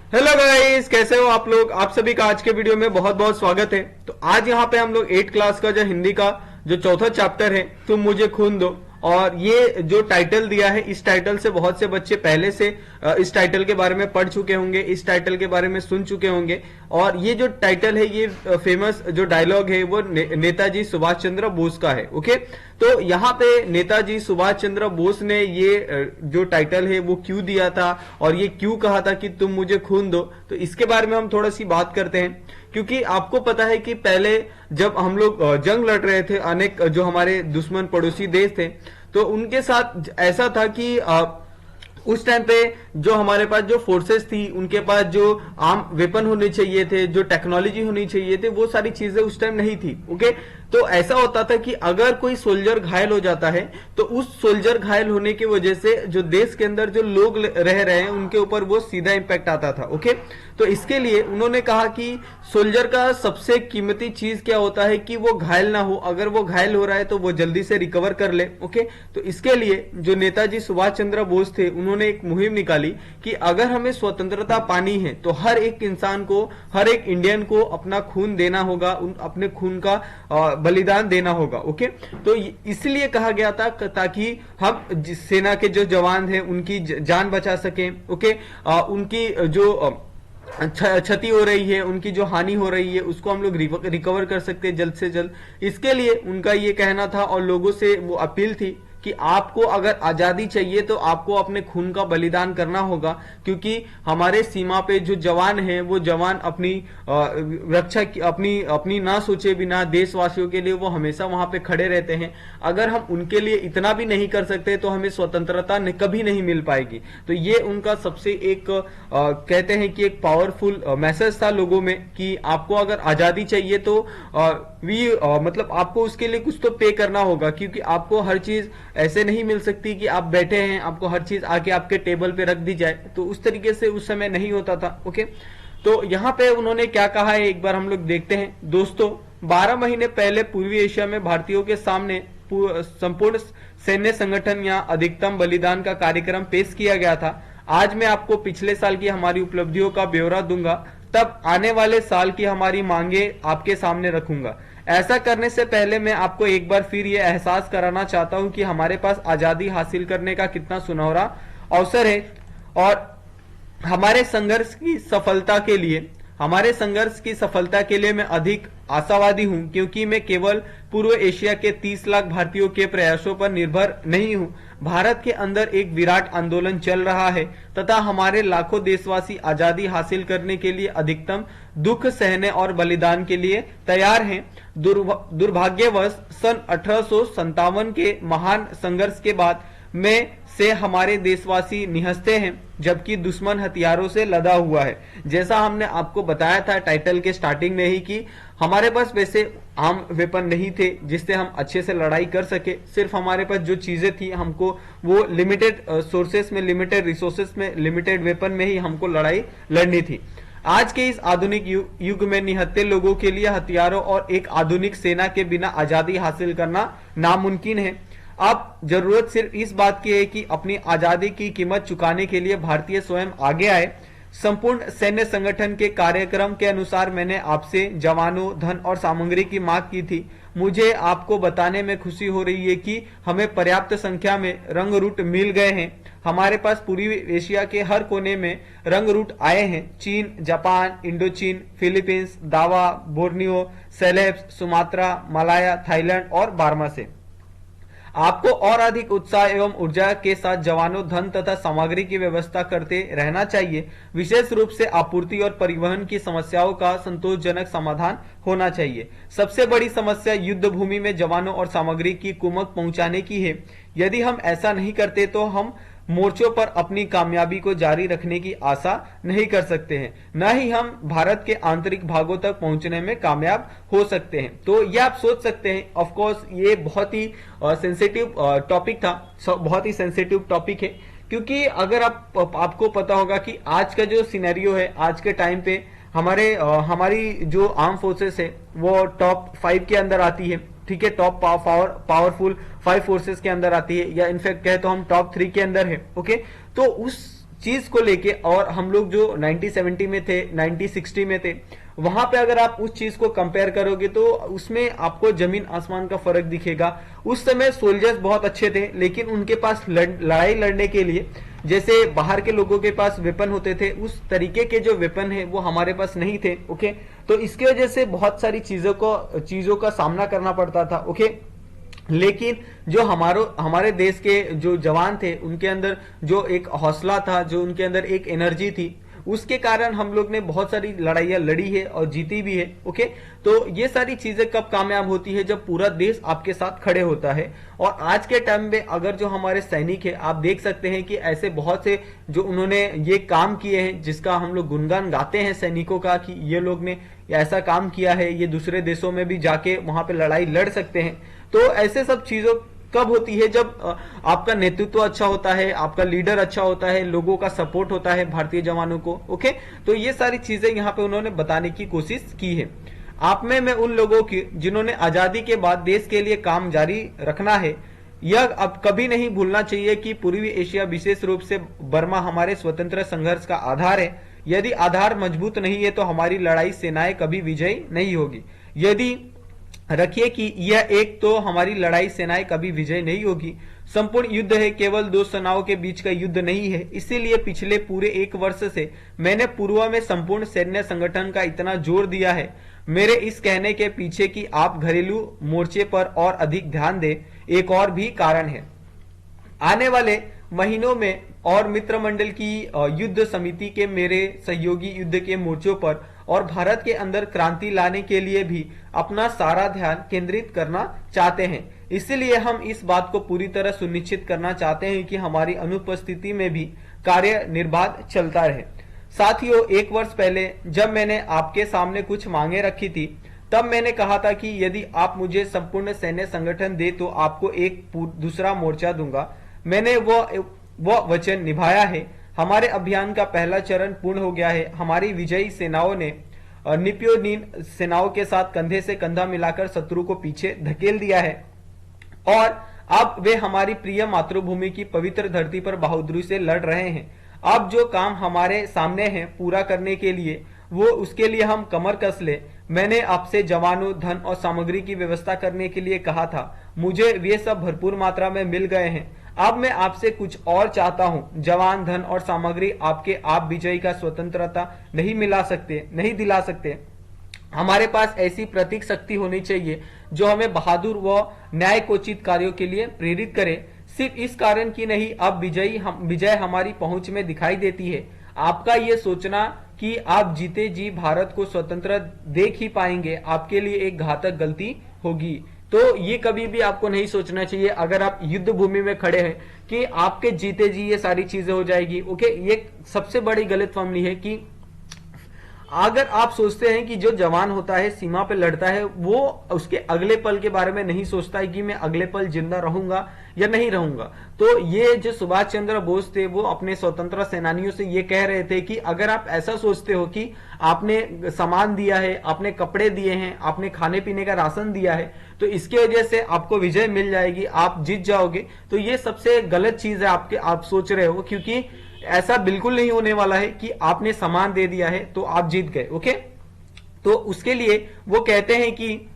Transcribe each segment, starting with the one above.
Hello guys, कैसे हो आप लोग। आप सभी का आज के वीडियो में बहुत बहुत स्वागत है। तो आज यहाँ पे हम लोग 8 क्लास का जो हिंदी का जो चौथा चैप्टर है तुम मुझे खून दो, और ये जो टाइटल दिया है इस टाइटल से बहुत से बच्चे पहले से इस टाइटल के बारे में पढ़ चुके होंगे, इस टाइटल के बारे में सुन चुके होंगे। और ये जो टाइटल है ये फेमस जो डायलॉग है वो नेताजी सुभाष चंद्र बोस का है। ओके, तो यहाँ पे नेताजी सुभाष चंद्र बोस ने ये जो टाइटल है वो क्यों दिया था और ये क्यों कहा था कि तुम मुझे खून दो, तो इसके बारे में हम थोड़ा सी बात करते हैं। क्योंकि आपको पता है कि पहले जब हम लोग जंग लड़ रहे थे, अनेक जो हमारे दुश्मन पड़ोसी देश थे, तो उनके साथ ऐसा था कि उस टाइम पे जो हमारे पास जो फोर्सेस थी उनके पास जो आर्म वेपन होने चाहिए थे, जो टेक्नोलॉजी होनी चाहिए थे, वो सारी चीजें उस टाइम नहीं थी। ओके, तो ऐसा होता था कि अगर कोई सोल्जर घायल हो जाता है तो उस सोल्जर घायल होने की वजह से जो देश के अंदर जो लोग रह रहे हैं उनके ऊपर वो सीधा इंपैक्ट आता था। ओके, तो इसके लिए उन्होंने कहा कि सोल्जर का सबसे कीमती चीज क्या होता है कि वो घायल ना हो, अगर वो घायल हो रहा है तो वो जल्दी से रिकवर कर ले। ओके, तो इसके लिए जो नेताजी सुभाष चंद्र बोस थे उन्होंने एक मुहिम निकाली कि अगर हमें स्वतंत्रता पानी है तो हर एक इंसान को, हर एक इंडियन को अपना खून देना होगा, अपने खून का बलिदान देना होगा। ओके, तो इसलिए कहा गया था ताकि हम सेना के जो जवान हैं उनकी जान बचा सकें। ओके, उनकी जो क्षति हो रही है, उनकी जो हानि हो रही है उसको हम लोग रिकवर कर सकते हैं जल्द से जल्द। इसके लिए उनका ये कहना था और लोगों से वो अपील थी कि आपको अगर आजादी चाहिए तो आपको अपने खून का बलिदान करना होगा, क्योंकि हमारे सीमा पे जो जवान हैं वो जवान अपनी रक्षा अपनी ना सोचे बिना देशवासियों के लिए वो हमेशा वहां पे खड़े रहते हैं। अगर हम उनके लिए इतना भी नहीं कर सकते तो हमें स्वतंत्रता कभी नहीं मिल पाएगी। तो ये उनका सबसे एक कहते हैं कि एक पावरफुल मैसेज था लोगों में कि आपको अगर आजादी चाहिए तो मतलब आपको उसके लिए कुछ तो पे करना होगा, क्योंकि आपको हर चीज ऐसे नहीं मिल सकती कि आप बैठे हैं आपको हर चीज आके आपके टेबल पे रख दी जाए। तो उस तरीके से उस समय नहीं होता था। ओके, तो यहाँ पे उन्होंने क्या कहा है एक बार हम लोग देखते हैं। दोस्तों, 12 महीने पहले पूर्वी एशिया में भारतीयों के सामने संपूर्ण सैन्य संगठन या अधिकतम बलिदान का कार्यक्रम पेश किया गया था। आज मैं आपको पिछले साल की हमारी उपलब्धियों का ब्यौरा दूंगा, तब आने वाले साल की हमारी मांगे आपके सामने रखूंगा। ऐसा करने से पहले मैं आपको एक बार फिर यह एहसास कराना चाहता हूं कि हमारे पास आजादी हासिल करने का कितना सुनहरा अवसर है, और हमारे संघर्ष की सफलता के लिए मैं अधिक आशावादी हूं, क्योंकि मैं केवल पूर्व एशिया के 30 लाख भारतीयों के प्रयासों पर निर्भर नहीं हूं। भारत के अंदर एक विराट आंदोलन चल रहा है तथा हमारे लाखों देशवासी आजादी हासिल करने के लिए अधिकतम दुख सहने और बलिदान के लिए तैयार हैं। दुर्भाग्यवश सन 1857 के महान संघर्ष के बाद में से हमारे देशवासी निहस्ते हैं, जबकि दुश्मन हथियारों से लदा हुआ है। जैसा हमने आपको बताया था टाइटल के स्टार्टिंग में ही कि हमारे पास वैसे आम वेपन नहीं थे जिससे हम अच्छे से लड़ाई कर सके। सिर्फ हमारे पास जो चीजें थी हमको वो लिमिटेड सोर्सेस में, लिमिटेड रिसोर्सेस में, लिमिटेड वेपन में ही हमको लड़ाई लड़नी थी। आज के इस आधुनिक युग में निहत्थे लोगों के लिए हथियारों और एक आधुनिक सेना के बिना आजादी हासिल करना नामुमकिन है। अब जरूरत सिर्फ इस बात की है कि अपनी आजादी की कीमत चुकाने के लिए भारतीय स्वयं आगे आए। संपूर्ण सैन्य संगठन के कार्यक्रम के अनुसार मैंने आपसे जवानों, धन और सामग्री की मांग की थी। मुझे आपको बताने में खुशी हो रही है कि हमें पर्याप्त संख्या में रंग रूट मिल गए हैं। हमारे पास पूर्वी एशिया के हर कोने में रंग रूट आए हैं। चीन, जापान, इंडोचीन, फिलीपींस, दावा, Borneo, celebs, Sumatra, Malaya, Thailand और बार्मा से। आपको और अधिक उत्साह एवं ऊर्जा के साथ जवानों, धन तथा सामग्री की व्यवस्था करते रहना चाहिए। विशेष रूप से आपूर्ति और परिवहन की समस्याओं का संतोषजनक समाधान होना चाहिए। सबसे बड़ी समस्या युद्ध भूमि में जवानों और सामग्री की कुमक पहुंचाने की है। यदि हम ऐसा नहीं करते तो हम मोर्चों पर अपनी कामयाबी को जारी रखने की आशा नहीं कर सकते हैं, न ही हम भारत के आंतरिक भागों तक पहुंचने में कामयाब हो सकते हैं। तो ये आप सोच सकते हैं। ऑफ कोर्स ये बहुत ही सेंसिटिव टॉपिक था, बहुत ही सेंसिटिव टॉपिक है, क्योंकि अगर आपको पता होगा कि आज का जो सिनेरियो है, आज के टाइम पे हमारी जो आर्म फोर्सेस है वो टॉप 5 के अंदर आती है। ठीक है, टॉप पावरफुल 5 फोर्सेस के अंदर आती है, या इनफैक्ट कहे तो हम टॉप 3 के अंदर है। ओके, तो उस चीज को लेके, और हम लोग जो 1970 में थे, 1960 में थे, वहां पे अगर आप उस चीज को कंपेयर करोगे तो उसमें आपको जमीन आसमान का फर्क दिखेगा। उस समय सोल्जर्स बहुत अच्छे थे, लेकिन उनके पास लड़ाई लड़ने के लिए जैसे बाहर के लोगों के पास वेपन होते थे, उस तरीके के जो वेपन है वो हमारे पास नहीं थे। ओके, तो इसकी वजह से बहुत सारी चीजों का सामना करना पड़ता था। ओके, लेकिन जो हमारे देश के जो जवान थे, उनके अंदर जो एक हौसला था, जो उनके अंदर एक एनर्जी थी, उसके कारण हम लोग ने बहुत सारी लड़ाइयां लड़ी है और जीती भी है। ओके, तो ये सारी चीजें कब कामयाब होती है, जब पूरा देश आपके साथ खड़े होता है। और आज के टाइम में अगर जो हमारे सैनिक है, आप देख सकते हैं कि ऐसे बहुत से जो उन्होंने ये काम किए हैं, जिसका हम लोग गुणगान गाते हैं सैनिकों का कि ये लोग ने ऐसा काम किया है, ये दूसरे देशों में भी जाके वहां पे लड़ाई लड़ सकते हैं। तो ऐसे सब चीजों कब होती है, जब आपका नेतृत्व अच्छा होता है, आपका लीडर अच्छा होता है, लोगों का सपोर्ट होता है भारतीय जवानों को। ओके, तो ये सारी चीजें यहाँ पे उन्होंने बताने की कोशिश की है। आप में मैं उन लोगों की जिन्होंने आजादी के बाद देश के लिए काम जारी रखना है, यह अब कभी नहीं भूलना चाहिए कि पूर्वी एशिया, विशेष रूप से बर्मा, हमारे स्वतंत्र संघर्ष का आधार है। यदि आधार मजबूत नहीं है तो हमारी लड़ाई सेनाएं कभी विजयी नहीं होगी। यदि रखिए कि यह एक तो हमारी लड़ाई सेनाएं कभी विजय नहीं होगी। संपूर्ण युद्ध है, केवल दो सेनाओं के बीच का युद्ध नहीं है। इसीलिए पिछले पूरे एक वर्ष से मैंने पूर्व में संपूर्ण सैन्य संगठन का इतना जोर दिया है। मेरे इस कहने के पीछे कि आप घरेलू मोर्चे पर और अधिक ध्यान दें, एक और भी कारण है। आने वाले महीनों में और मित्र मंडल की युद्ध समिति के मेरे सहयोगी युद्ध के मोर्चों पर और भारत के अंदर क्रांति लाने के लिए भी अपना सारा ध्यान केंद्रित करना चाहते हैं। इसलिए हम इस बात को पूरी तरह सुनिश्चित करना चाहते हैं कि हमारी अनुपस्थिति में भी कार्य निर्बाध चलता रहे। साथियों, एक वर्ष पहले जब मैंने आपके सामने कुछ मांगे रखी थी, तब मैंने कहा था कि यदि आप मुझे संपूर्ण सैन्य संगठन दे तो आपको एक दूसरा मोर्चा दूंगा। मैंने वो वचन निभाया है। हमारे अभियान का पहला चरण पूर्ण हो गया है। हमारी विजयी सेनाओं ने निपियोनीन सेनाओं के साथ कंधे से कंधा मिलाकर शत्रु को पीछे धकेल दिया है और अब वे हमारी प्रिय मातृभूमि की पवित्र धरती पर बहादुरी से लड़ रहे हैं। अब जो काम हमारे सामने है पूरा करने के लिए, वो उसके लिए हम कमर कस ले। मैंने आपसे जवानों, धन और सामग्री की व्यवस्था करने के लिए कहा था। मुझे वे सब भरपूर मात्रा में मिल गए हैं। अब मैं आपसे कुछ और चाहता हूं। जवान, धन और सामग्री आपके आप विजयी का स्वतंत्रता नहीं दिला सकते। हमारे पास ऐसी प्रतीक शक्ति होनी चाहिए जो हमें बहादुर व न्यायोचित कार्यों के लिए प्रेरित करे। सिर्फ इस कारण की नहीं, अब विजय हमारी पहुंच में दिखाई देती है। आपका ये सोचना कि आप जीते जी भारत को स्वतंत्र देख ही पाएंगे, आपके लिए एक घातक गलती होगी। तो ये कभी भी आपको नहीं सोचना चाहिए अगर आप युद्ध भूमि में खड़े हैं कि आपके जीते जी ये सारी चीजें हो जाएगी। ओके, ये सबसे बड़ी गलतफहमी है कि अगर आप सोचते हैं कि जो जवान होता है, सीमा पे लड़ता है, वो उसके अगले पल के बारे में नहीं सोचता है कि मैं अगले पल जिंदा रहूंगा या नहीं रहूंगा। तो ये जो सुभाष चंद्र बोस थे, वो अपने स्वतंत्रता सेनानियों से ये कह रहे थे कि अगर आप ऐसा सोचते हो कि आपने सामान दिया है, आपने कपड़े दिए हैं, आपने खाने पीने का राशन दिया है, तो इसकी वजह से आपको विजय मिल जाएगी, आप जीत जाओगे, तो ये सबसे गलत चीज है आप सोच रहे हो। क्योंकि ऐसा बिल्कुल नहीं होने वाला है कि आपने सामान दे दिया है तो आप जीत गए। ओके, तो उसके लिए वो कहते हैं कि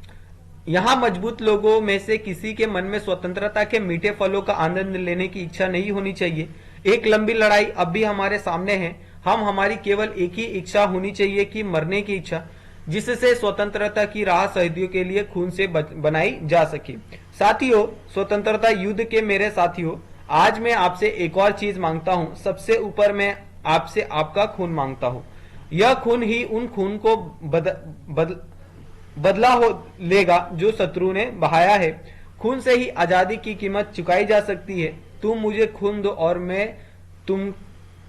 यहां मजबूत लोगों में से किसी के मन में स्वतंत्रता के मीठे फलों का आनंद लेने की इच्छा नहीं होनी चाहिए। एक लंबी लड़ाई अब भी हमारे सामने है। हमारी केवल एक ही इच्छा होनी चाहिए कि मरने की इच्छा, जिससे स्वतंत्रता की राह सदियों के लिए खून से बनाई जा सके। साथियों, स्वतंत्रता युद्ध के मेरे साथियों, आज मैं आपसे एक और चीज मांगता हूं। सबसे ऊपर मैं आपसे आपका खून मांगता हूं। यह खून ही उन खून को बदला हो लेगा जो शत्रु ने बहाया है। खून से ही आजादी की कीमत चुकाई जा सकती है। तुम मुझे खून दो और मैं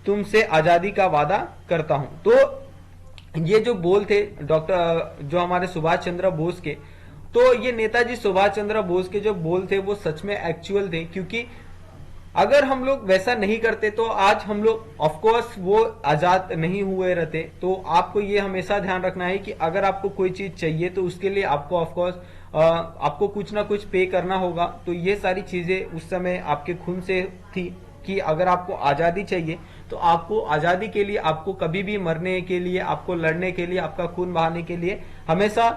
तुमसे आजादी का वादा करता हूं। तो ये जो बोल थे जो हमारे सुभाष चंद्र बोस के, तो ये नेताजी सुभाष चंद्र बोस के जो बोल थे वो सच में एक्चुअल थे। क्योंकि अगर हम लोग वैसा नहीं करते तो आज हम लोग ऑफकोर्स वो आजाद नहीं हुए रहते। तो आपको ये हमेशा ध्यान रखना है कि अगर आपको कोई चीज चाहिए तो उसके लिए आपको ऑफकोर्स आपको कुछ ना कुछ पे करना होगा। तो ये सारी चीजें उस समय आपके खून से थी कि अगर आपको आजादी चाहिए तो आपको आजादी के लिए, आपको कभी भी मरने के लिए, आपको लड़ने के लिए, आपका खून बहाने के लिए हमेशा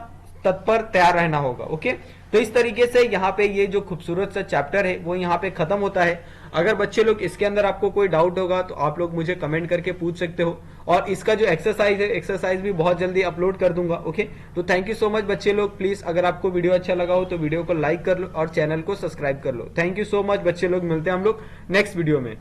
तत्पर तैयार रहना होगा। ओके, तो इस तरीके से यहाँ पे ये जो खूबसूरत सा चैप्टर है वो यहाँ पे खत्म होता है। अगर बच्चे लोग इसके अंदर आपको कोई डाउट होगा तो आप लोग मुझे कमेंट करके पूछ सकते हो, और इसका जो एक्सरसाइज है, एक्सरसाइज भी बहुत जल्दी अपलोड कर दूंगा। ओके, तो थैंक यू सो मच बच्चे लोग। प्लीज अगर आपको वीडियो अच्छा लगा हो तो वीडियो को लाइक कर लो और चैनल को सब्सक्राइब कर लो। थैंक यू सो मच बच्चे लोग, मिलते हैं हम लोग नेक्स्ट वीडियो में।